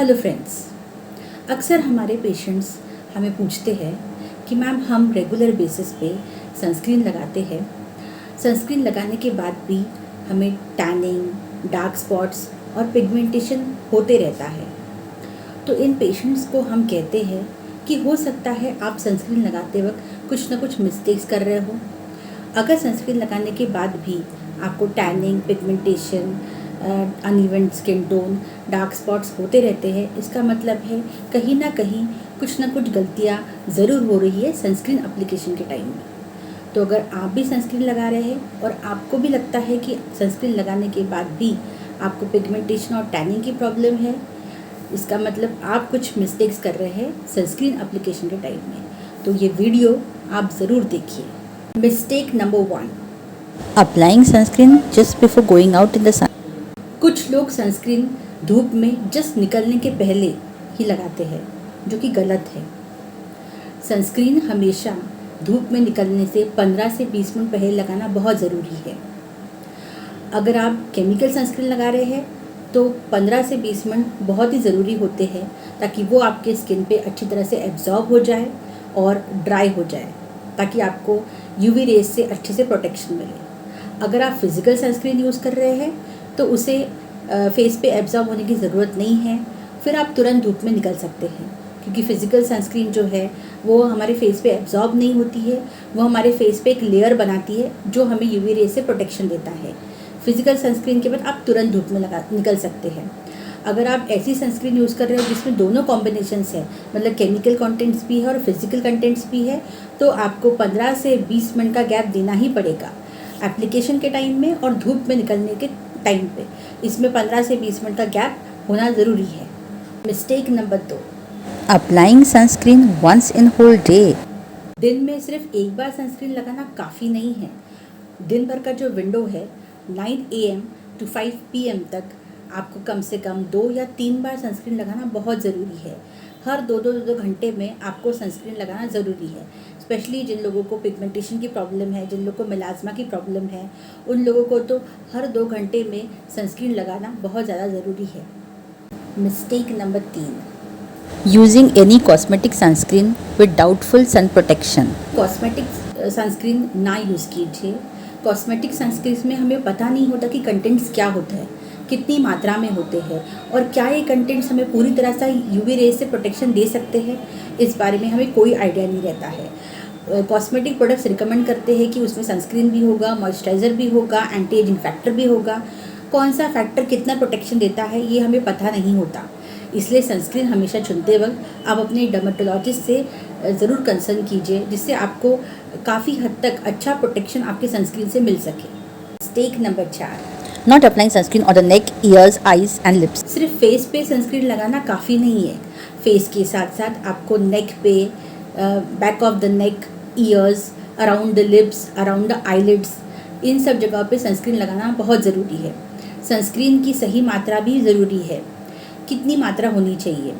Hello friends, अक्सर हमारे patients हमें पूछते हैं कि मैम हम रेगुलर बेसिस पे सनस्क्रीन लगाते हैं। सनस्क्रीन लगाने के बाद भी हमें टैनिंग, डार्क स्पॉट्स और पिगमेंटेशन होते रहता है। तो इन पेशेंट्स को हम कहते हैं कि हो सकता है आप सनस्क्रीन लगाते वक्त कुछ ना कुछ मिस्टेक्स कर रहे हो। अगर सनस्क्रीन लगाने के बाद भी आपको tanning, pigmentation, uneven skin tone, dark spots होते रहते हैं, इसका मतलब है कहीं ना कहीं कुछ ना कुछ गलतियाँ ज़रूर हो रही है सनस्क्रीन एप्लीकेशन के टाइम में। तो अगर आप भी सनस्क्रीन लगा रहे हैं और आपको भी लगता है कि सनस्क्रीन लगाने के बाद भी आपको पिगमेंटेशन और टैनिंग की प्रॉब्लम है, इसका मतलब आप कुछ मिस्टेक्स कर रहे हैं सनस्क्रीन एप्लीकेशन के टाइम में। तो ये वीडियो आप ज़रूर देखिए। Mistake number 1, Applying sunscreen just before going out in the sun. कुछ लोग सनस्क्रीन धूप में जस्ट निकलने के पहले ही लगाते हैं, जो कि गलत है। सनस्क्रीन हमेशा धूप में निकलने से 15 से 20 मिनट पहले लगाना बहुत ज़रूरी है। अगर आप केमिकल सनस्क्रीन लगा रहे हैं तो 15 से 20 मिनट बहुत ही ज़रूरी होते हैं ताकि वो आपके स्किन पे अच्छी तरह से एब्जॉर्ब हो जाए और ड्राई हो जाए, ताकि आपको यूवी रेज से अच्छे से प्रोटेक्शन मिले। अगर आप फिज़िकल सनस्क्रीन यूज़ कर रहे हैं तो उसे फेस पे एब्जॉर्ब होने की ज़रूरत नहीं है, फिर आप तुरंत धूप में निकल सकते हैं, क्योंकि फ़िज़िकल सनस्क्रीन जो है वो हमारे फेस पे एब्जॉर्ब नहीं होती है, वो हमारे फेस पे एक लेयर बनाती है जो हमें यूवी रेज से प्रोटेक्शन देता है। फिज़िकल सनस्क्रीन के बाद आप तुरंत धूप में निकल सकते हैं। अगर आप ऐसी सनस्क्रीन यूज़ कर रहे हो जिसमें दोनों कॉम्बिनेशंस है, मतलब केमिकल कंटेंट्स भी है और फिज़िकल कंटेंट्स भी है, तो आपको 15 से 20 मिनट का गैप देना ही पड़ेगा एप्लीकेशन के टाइम में और धूप में निकलने के टाइम पे। इसमें 15 से 20 मिनट का गैप होना ज़रूरी है। Mistake number 2, Applying sunscreen once in whole day. दिन में सिर्फ एक बार सनस्क्रीन लगाना काफ़ी नहीं है। दिन भर का जो विंडो है 9 AM to 5 PM तक आपको कम से कम 2 या 3 बार सनस्क्रीन लगाना बहुत ज़रूरी है। हर दो घंटे में आपको सनस्क्रीन लगाना ज़रूरी है। स्पेशली जिन लोगों को पिगमेंटेशन की प्रॉब्लम है, जिन लोगों को मेलास्मा की प्रॉब्लम है, उन लोगों को तो हर 2 घंटे में सनस्क्रीन लगाना बहुत ज़्यादा ज़रूरी है। Mistake number 3, Using any cosmetic sunscreen with doubtful sun protection. Cosmetic sunscreen ना यूज़ कीजिए। कॉस्मेटिक सनस्क्रीन में हमें पता नहीं होता कि कंटेंट्स क्या होता है, कितनी मात्रा में होते हैं और क्या ये कंटेंट्स हमें पूरी तरह से यूवी रेज से प्रोटेक्शन दे सकते हैं, इस बारे में हमें कोई आइडिया नहीं रहता है। कॉस्मेटिक प्रोडक्ट्स रिकमेंड करते हैं कि उसमें सनस्क्रीन भी होगा, मॉइस्चराइज़र भी होगा, एंटी एजिंग फैक्टर भी होगा। कौन सा फैक्टर कितना प्रोटेक्शन देता है ये हमें पता नहीं होता, इसलिए सनस्क्रीन हमेशा चुनते वक्त आप अपने डर्मेटोलॉजिस्ट से ज़रूर कंसल्ट कीजिए, जिससे आपको काफ़ी हद तक अच्छा प्रोटेक्शन आपके सनस्क्रीन से मिल सके। Mistake number 4, Not applying sunscreen on the neck, ears, eyes and lips. सिर्फ फेस पे सनस्क्रीन लगाना काफ़ी नहीं है। फेस के साथ साथ आपको नेक पे, back of the neck, ears, around the lips, around the eyelids, इन सब जगह पे सनस्क्रीन लगाना बहुत ज़रूरी है। सनस्क्रीन की सही मात्रा भी ज़रूरी है। कितनी मात्रा होनी चाहिए?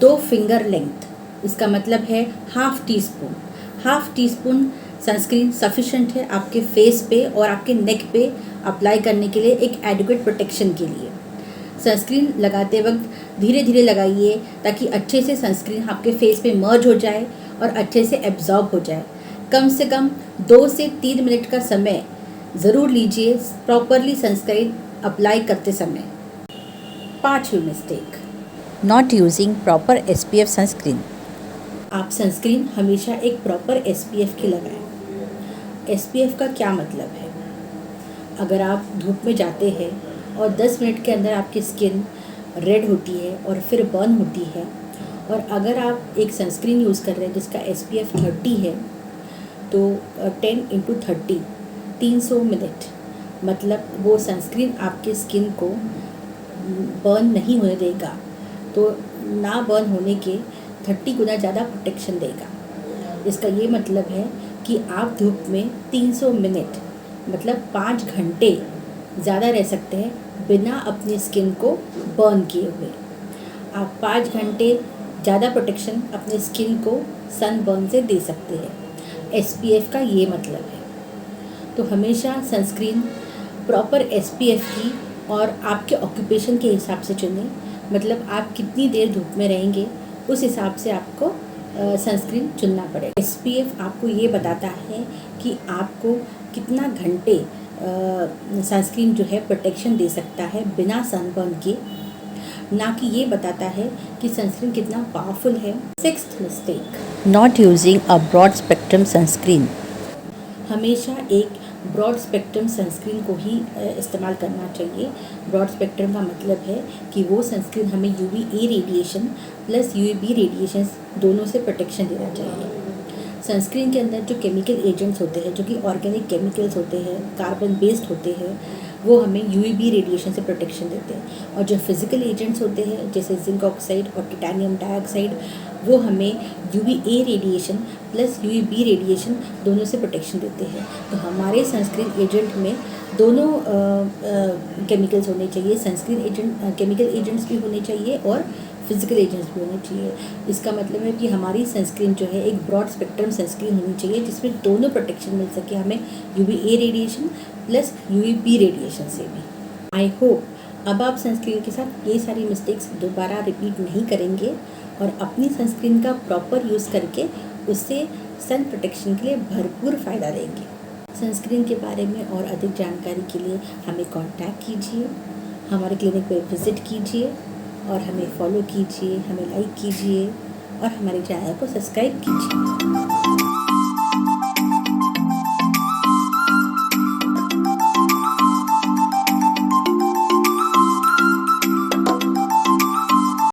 2 फिंगर लेंथ, इसका मतलब है half tea spoon. Half tea spoon sunscreen sufficient है आपके फेस पे और आपके नेक पे अप्लाई करने के लिए, एक एडिक्वेट प्रोटेक्शन के लिए। सनस्क्रीन लगाते वक्त धीरे धीरे लगाइए ताकि अच्छे से सनस्क्रीन आपके फेस पे मर्ज हो जाए और अच्छे से एब्जॉर्ब हो जाए। कम से कम 2 से 3 मिनट का समय ज़रूर लीजिए प्रॉपरली सनस्क्रीन अप्लाई करते समय। 5वीं mistake, Not using proper SPF sunscreen. आप सनस्क्रीन हमेशा एक प्रॉपर SPF की लगाएं। SPF का क्या मतलब है? अगर आप धूप में जाते हैं और 10 मिनट के अंदर आपकी स्किन रेड होती है और फिर बर्न होती है, और अगर आप एक सनस्क्रीन यूज़ कर रहे हैं जिसका SPF 30 है, तो 10 × 30 300 मिनट, मतलब वो सनस्क्रीन आपके स्किन को बर्न नहीं होने देगा, तो ना बर्न होने के 30 गुना ज़्यादा प्रोटेक्शन देगा। इसका ये मतलब है कि आप धूप में 300 मिनट मतलब 5 घंटे ज़्यादा रह सकते हैं बिना अपनी स्किन को बर्न किए हुए। आप 5 घंटे ज़्यादा प्रोटेक्शन अपने स्किन को सन बर्न से दे सकते हैं। SPF का ये मतलब है। तो हमेशा सनस्क्रीन प्रॉपर SPF की और आपके ऑक्यूपेशन के हिसाब से चुनें। मतलब आप कितनी देर धूप में रहेंगे उस हिसाब से आपको सनस्क्रीन चुनना पड़ेगा। SPF आपको ये बताता है कि आपको कितना घंटे सनस्क्रीन जो है प्रोटेक्शन दे सकता है बिना सनबर्न के, ना कि ये बताता है कि सनस्क्रीन कितना पावरफुल है। 6th mistake, Not using a broad spectrum sunscreen. हमेशा एक ब्रॉड स्पेक्ट्रम सनस्क्रीन को ही इस्तेमाल करना चाहिए। ब्रॉड स्पेक्ट्रम का मतलब है कि वो सनस्क्रीन हमें UVA radiation plus UVB radiation दोनों से प्रोटेक्शन देना चाहिए। सनस्क्रीन के अंदर जो केमिकल एजेंट्स होते हैं, जो कि ऑर्गेनिक केमिकल्स होते हैं, कार्बन बेस्ड होते हैं, वो हमें UVB रेडिएशन से प्रोटेक्शन देते हैं। और जो फिजिकल एजेंट्स होते हैं जैसे जिंक ऑक्साइड और टिटेनियम डाइऑक्साइड, वो हमें UVA radiation plus UVB radiation दोनों से प्रोटेक्शन देते हैं। तो हमारे सनस्क्रीन एजेंट में दोनों केमिकल्स होने चाहिए। सनस्क्रीन एजेंट केमिकल एजेंट्स भी होने चाहिए और फिजिकल एजेंट्स भी होने चाहिए। इसका मतलब है कि हमारी सनस्क्रीन जो है एक ब्रॉड स्पेक्ट्रम सनस्क्रीन होनी चाहिए जिसमें दोनों प्रोटेक्शन मिल सके हमें, UVA radiation plus UVB radiation से भी। आई होप अब आप सनस्क्रीन के साथ ये सारी मिस्टेक्स दोबारा रिपीट नहीं करेंगे और अपनी सनस्क्रीन का प्रॉपर यूज़ करके उससे सन प्रोटेक्शन के लिए भरपूर फ़ायदा लेंगे। सनस्क्रीन के बारे में और अधिक जानकारी के लिए हमें कांटेक्ट कीजिए, हमारे क्लिनिक पर विज़िट कीजिए और हमें फॉलो कीजिए, हमें लाइक कीजिए और हमारे चैनल को सब्सक्राइब कीजिए।